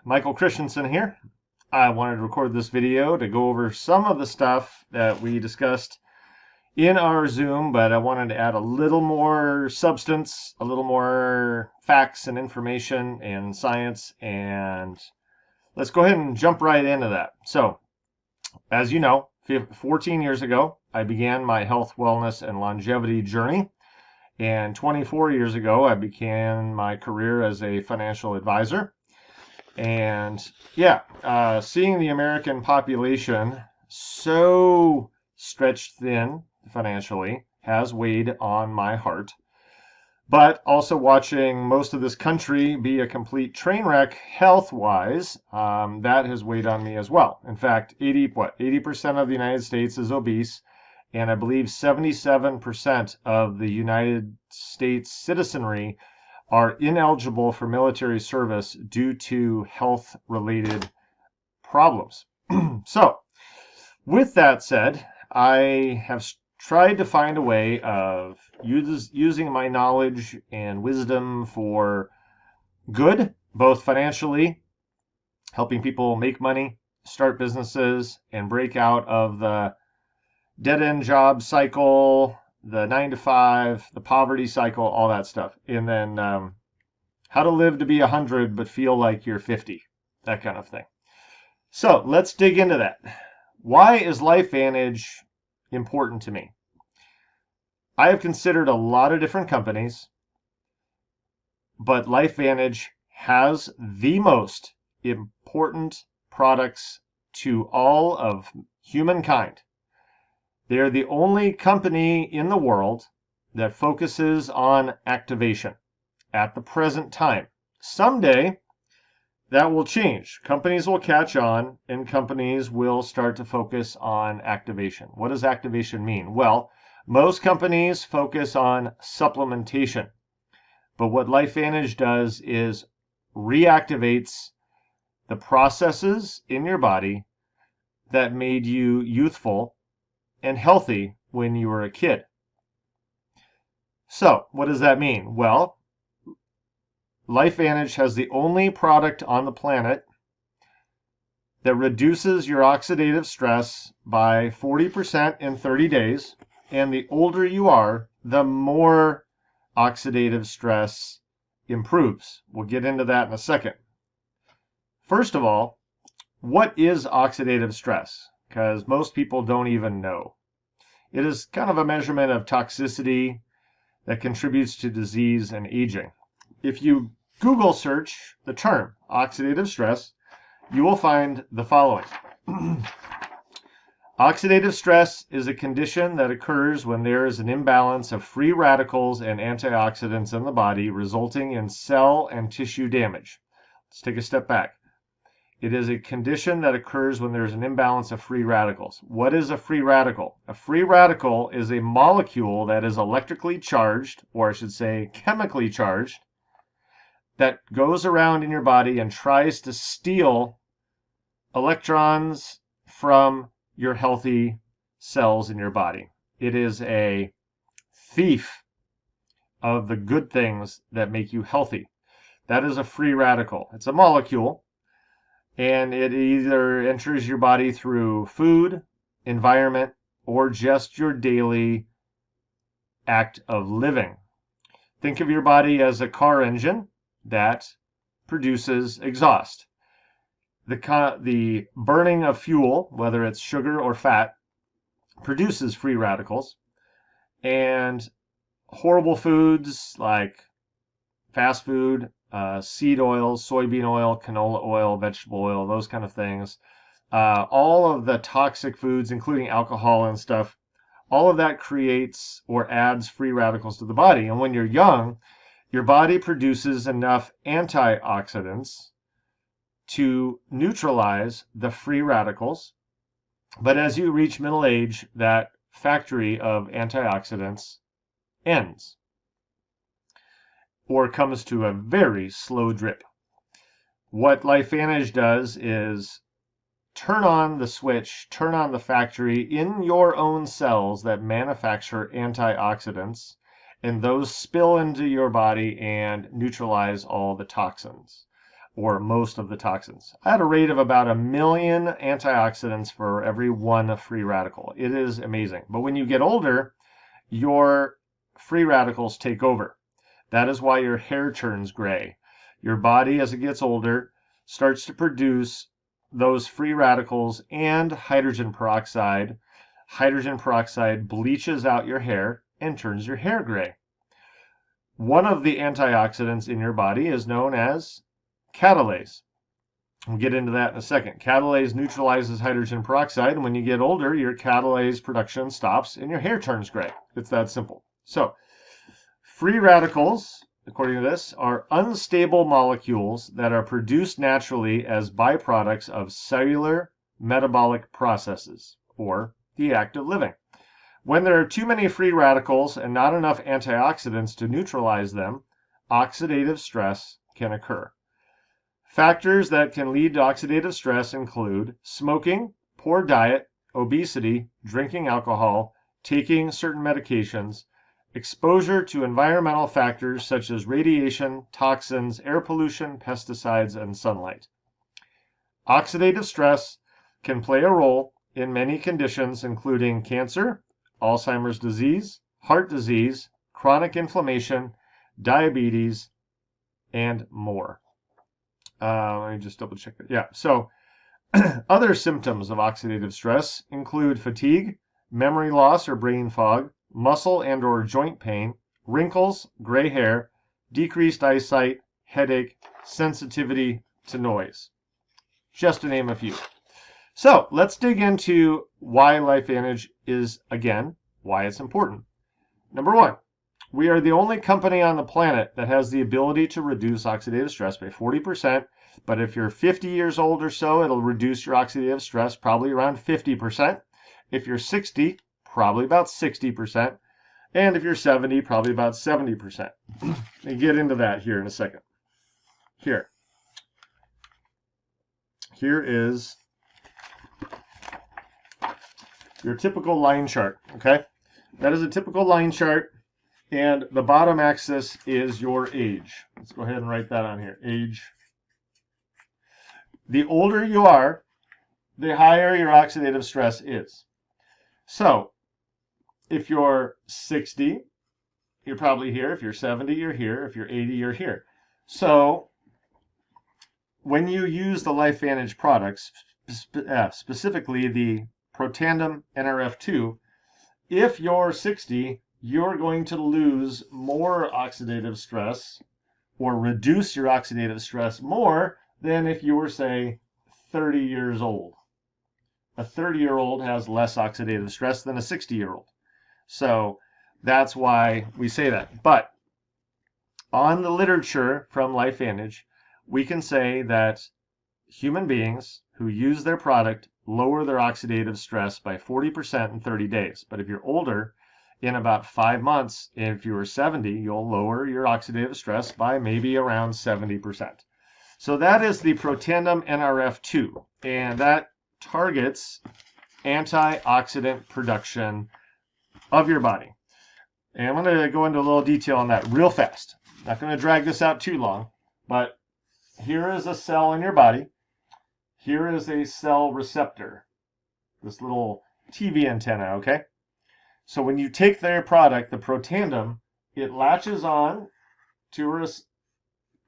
Michael Christensen here. I wanted to record this video to go over some of the stuff that we discussed in our Zoom, but I wanted to add a little more substance, a little more facts and information and science, and let's go ahead and jump right into that. So, as you know, 14 years ago, I began my health, wellness, and longevity journey, and 24 years ago, I began my career as a financial advisor. And yeah, seeing the American population so stretched thin financially has weighed on my heart. But also watching most of this country be a complete train wreck health-wise, that has weighed on me as well. In fact, 80% of the United States is obese, and I believe 77% of the United States citizenry are ineligible for military service due to health-related problems. So, with that said, I have tried to find a way of using my knowledge and wisdom for good, both financially, helping people make money, start businesses, and break out of the dead-end job cycle, the 9-to-5, the poverty cycle, all that stuff. And then how to live to be 100 but feel like you're 50, that kind of thing. So let's dig into that. Why is LifeVantage important to me? I have considered a lot of different companies, but LifeVantage has the most important products to all of humankind. They're the only company in the world that focuses on activation at the present time. Someday, that will change. Companies will catch on, and companies will start to focus on activation. What does activation mean? Well, most companies focus on supplementation. But what LifeVantage does is reactivates the processes in your body that made you youthful and healthy when you were a kid. So, what does that mean? Well, LifeVantage has the only product on the planet that reduces your oxidative stress by 40% in 30 days. And the older you are, the more oxidative stress improves. We'll get into that in a second. First of all, what is oxidative stress? Because most people don't even know. It is kind of a measurement of toxicity that contributes to disease and aging. If you Google search the term oxidative stress, you will find the following. Oxidative stress is a condition that occurs when there is an imbalance of free radicals and antioxidants in the body, resulting in cell and tissue damage. Let's take a step back. It is a condition that occurs when there's an imbalance of free radicals. What is a free radical? A free radical is a molecule that is electrically charged, or I should say chemically charged, that goes around in your body and tries to steal electrons from your healthy cells in your body. It is a thief of the good things that make you healthy. That is a free radical. It's a molecule, and it either enters your body through food, environment, or just your daily act of living. Think of your body as a car engine that produces exhaust. The burning of fuel, whether it's sugar or fat, produces free radicals, and horrible foods like fast food, seed oils, soybean oil, canola oil, vegetable oil, those kind of things, all of the toxic foods, including alcohol and stuff, all of that creates or adds free radicals to the body. And when you're young, your body produces enough antioxidants to neutralize the free radicals. But as you reach middle age, that factory of antioxidants ends or comes to a very slow drip. What LifeVantage does is turn on the switch, turn on the factory in your own cells that manufacture antioxidants, and those spill into your body and neutralize all the toxins. or most of the toxins, at a rate of about 1 million antioxidants for every one free radical. It is amazing. But when you get older, your free radicals take over. That is why your hair turns gray. Your body, as it gets older, starts to produce those free radicals and hydrogen peroxide. Hydrogen peroxide bleaches out your hair and turns your hair gray. One of the antioxidants in your body is known as catalase. We'll get into that in a second. Catalase neutralizes hydrogen peroxide, and when you get older, your catalase production stops and your hair turns gray. It's that simple. So, free radicals, according to this, are unstable molecules that are produced naturally as byproducts of cellular metabolic processes, or the act of living. When there are too many free radicals and not enough antioxidants to neutralize them, oxidative stress can occur. Factors that can lead to oxidative stress include smoking, poor diet, obesity, drinking alcohol, taking certain medications, exposure to environmental factors such as radiation, toxins, air pollution, pesticides, and sunlight. Oxidative stress can play a role in many conditions including cancer, Alzheimer's disease, heart disease, chronic inflammation, diabetes, and more. Let me just double check that. Yeah, so other symptoms of oxidative stress include fatigue, memory loss or brain fog, muscle and or joint pain, wrinkles, gray hair, decreased eyesight, headache, sensitivity to noise, just to name a few. So let's dig into why LifeVantage is, again, why it's important. Number one, we are the only company on the planet that has the ability to reduce oxidative stress by 40%, but if you're 50 years old or so, it'll reduce your oxidative stress probably around 50%. If you're 60, probably about 60%. And if you're 70, probably about 70%. We'll get into that here in a second. Here is your typical line chart, okay? That is a typical line chart, and the bottom axis is your age. Let's go ahead and write that on here, age. The older you are, the higher your oxidative stress is. So, if you're 60, you're probably here. If you're 70, you're here. If you're 80, you're here. So, when you use the LifeVantage products, specifically the Protandim NRF2, if you're 60, you're going to lose more oxidative stress or reduce your oxidative stress more than if you were, say, 30 years old. A 30-year-old has less oxidative stress than a 60-year-old. So that's why we say that. But on the literature from LifeVantage, we can say that human beings who use their product lower their oxidative stress by 40% in 30 days. But if you're older, in about 5 months, if you were 70, you'll lower your oxidative stress by maybe around 70%. So that is the Protandim NRF2, and that targets antioxidant production of your body. And I'm going to go into a little detail on that real fast. Not going to drag this out too long, but here is a cell in your body. Here is a cell receptor, this little TV antenna, okay? So when you take their product, the Protandim, it latches on to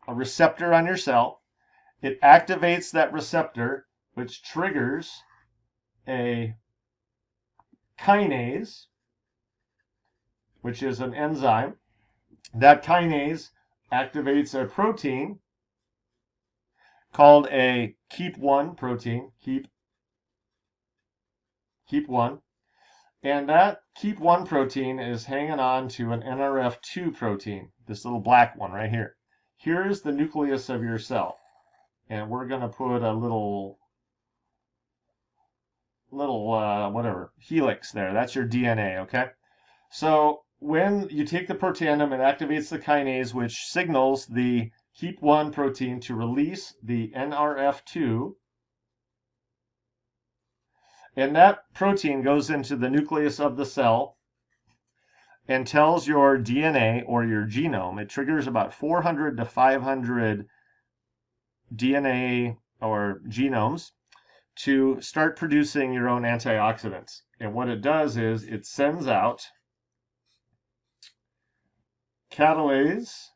a receptor on your cell. It activates that receptor, which triggers a kinase, which is an enzyme. That kinase activates a protein called a keep1 protein, keep1. And that keep1 protein is hanging on to an NRF2 protein, this little black one right here. Here is the nucleus of your cell. And we're going to put a little whatever, helix there. That's your DNA, okay? So when you take the Protandim, it activates the kinase, which signals the keep1 protein to release the NRF2. And that protein goes into the nucleus of the cell and tells your DNA or your genome. It triggers about 400 to 500 DNA or genomes to start producing your own antioxidants. And what it does is it sends out catalase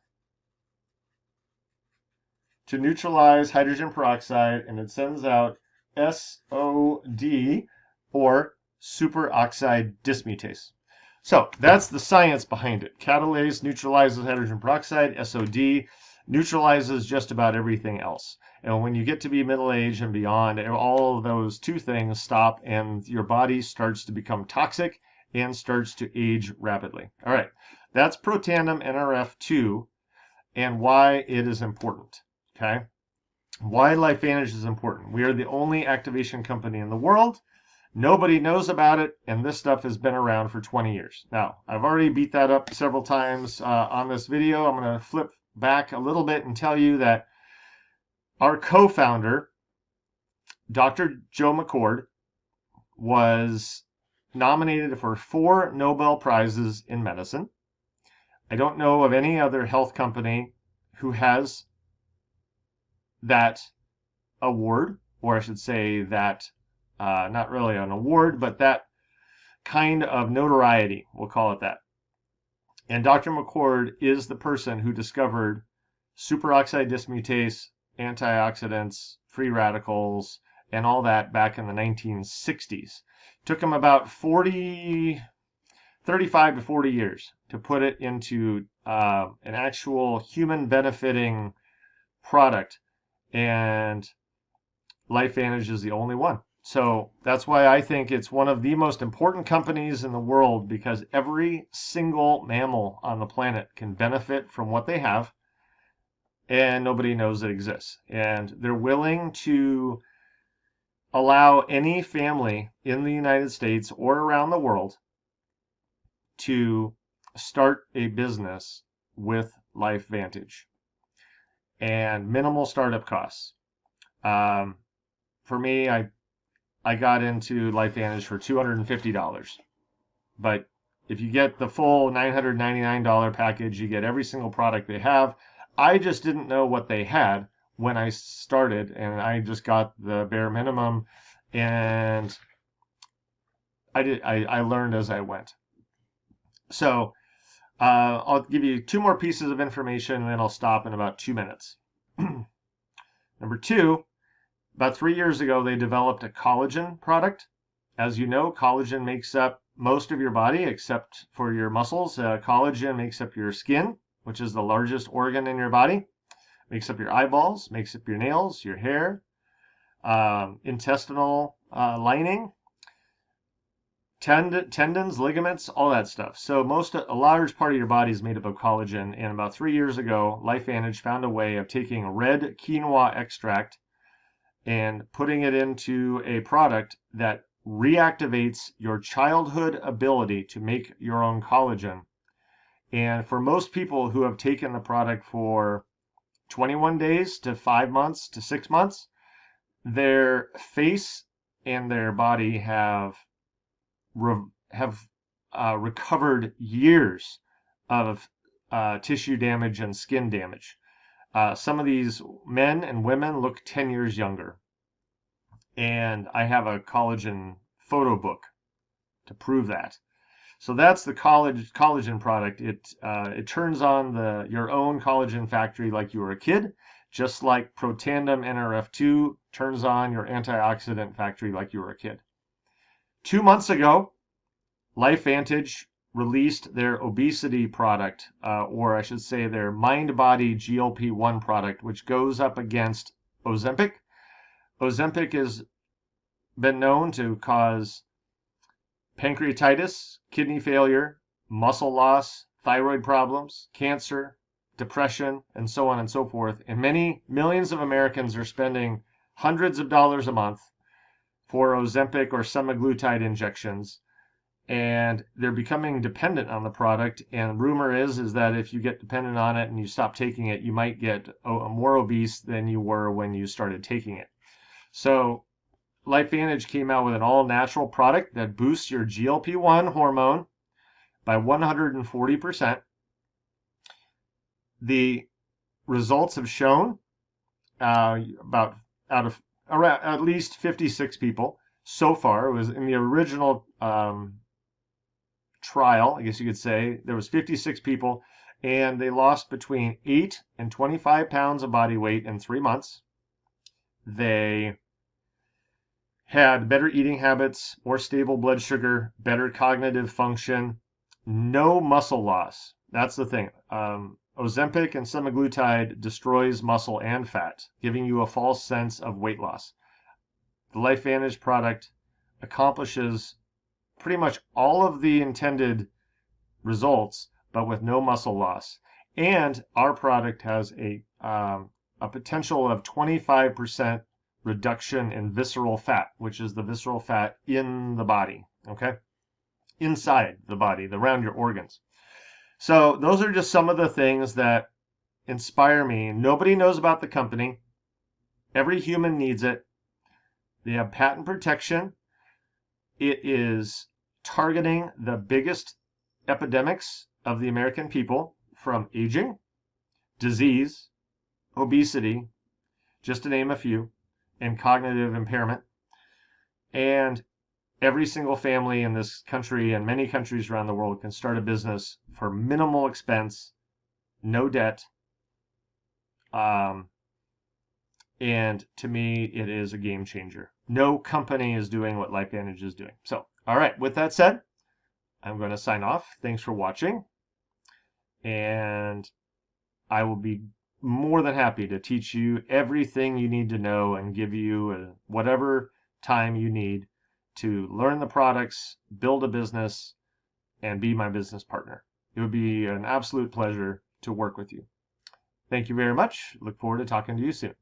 to neutralize hydrogen peroxide, and it sends out SOD, or superoxide dismutase. So that's the science behind it. Catalase neutralizes hydrogen peroxide. SOD neutralizes just about everything else. And when you get to be middle-aged and beyond, all of those two things stop and your body starts to become toxic and starts to age rapidly. All right, that's Protandim NRF2 and why it is important. Okay, why LifeVantage is important. We are the only activation company in the world. Nobody knows about it, and this stuff has been around for 20 years. Now, I've already beat that up several times on this video. I'm going to flip back a little bit and tell you that our co-founder, Dr. Joe McCord, was nominated for 4 Nobel Prizes in medicine. I don't know of any other health company who has that award, or I should say that not really an award, but that kind of notoriety, we'll call it that. And Dr. McCord is the person who discovered superoxide dismutase, antioxidants, free radicals, and all that back in the 1960s. Took him about 35 to 40 years to put it into an actual human benefiting product, and LifeVantage is the only one. So that's why I think it's one of the most important companies in the world, because every single mammal on the planet can benefit from what they have, and nobody knows it exists. And they're willing to allow any family in the United States or around the world to start a business with LifeVantage, and minimal startup costs. For me, I got into LifeVantage for $250, but if you get the full $999 package, you get every single product they have. I just didn't know what they had when I started, and I just got the bare minimum, and I learned as I went. So I'll give you 2 more pieces of information, and then I'll stop in about 2 minutes. Number 2, about 3 years ago, they developed a collagen product. As you know, collagen makes up most of your body except for your muscles. Collagen makes up your skin, which is the largest organ in your body. Makes up your eyeballs, makes up your nails, your hair, intestinal lining, tendons, ligaments, all that stuff. So a large part of your body is made up of collagen. And about 3 years ago, LifeVantage found a way of taking red quinoa extract and putting it into a product that reactivates your childhood ability to make your own collagen. And for most people who have taken the product for 21 days to 5 months to 6 months, their face and their body have recovered years of tissue damage and skin damage. Some of these men and women look 10 years younger. And I have a collagen photo book to prove that. So that's the collagen product. It turns on your own collagen factory like you were a kid, just like Protandim NRF2 turns on your antioxidant factory like you were a kid. 2 months ago, LifeVantage released their obesity product, or I should say their mind-body GLP-1 product, which goes up against Ozempic. Ozempic has been known to cause pancreatitis, kidney failure, muscle loss, thyroid problems, cancer, depression, and so on and so forth. And many millions of Americans are spending hundreds of dollars a month for Ozempic or semaglutide injections, and they're becoming dependent on the product. And rumor is that if you get dependent on it and you stop taking it, you might get more obese than you were when you started taking it. So LifeVantage came out with an all-natural product that boosts your GLP-1 hormone by 140%. The results have shown about out of around at least 56 people so far. It was in the original trial, I guess you could say, there was 56 people, and they lost between 8 and 25 pounds of body weight in 3 months. They had better eating habits, more stable blood sugar, better cognitive function, no muscle loss. That's the thing. Ozempic and semaglutide destroys muscle and fat, giving you a false sense of weight loss. The LifeVantage product accomplishes pretty much all of the intended results, but with no muscle loss. And our product has a potential of 25% reduction in visceral fat, which is the visceral fat in the body, okay? Inside the body, around your organs. So those are just some of the things that inspire me. Nobody knows about the company. Every human needs it. They have patent protection. It is targeting the biggest epidemics of the American people, from aging, disease, obesity, just to name a few, and cognitive impairment. And every single family in this country and many countries around the world can start a business for minimal expense, no debt. And to me, it is a game changer. No company is doing what LifeVantage is doing. So, all right, with that said, I'm going to sign off. Thanks for watching. And I will be more than happy to teach you everything you need to know and give you whatever time you need to learn the products, build a business, and be my business partner. It would be an absolute pleasure to work with you. Thank you very much. Look forward to talking to you soon.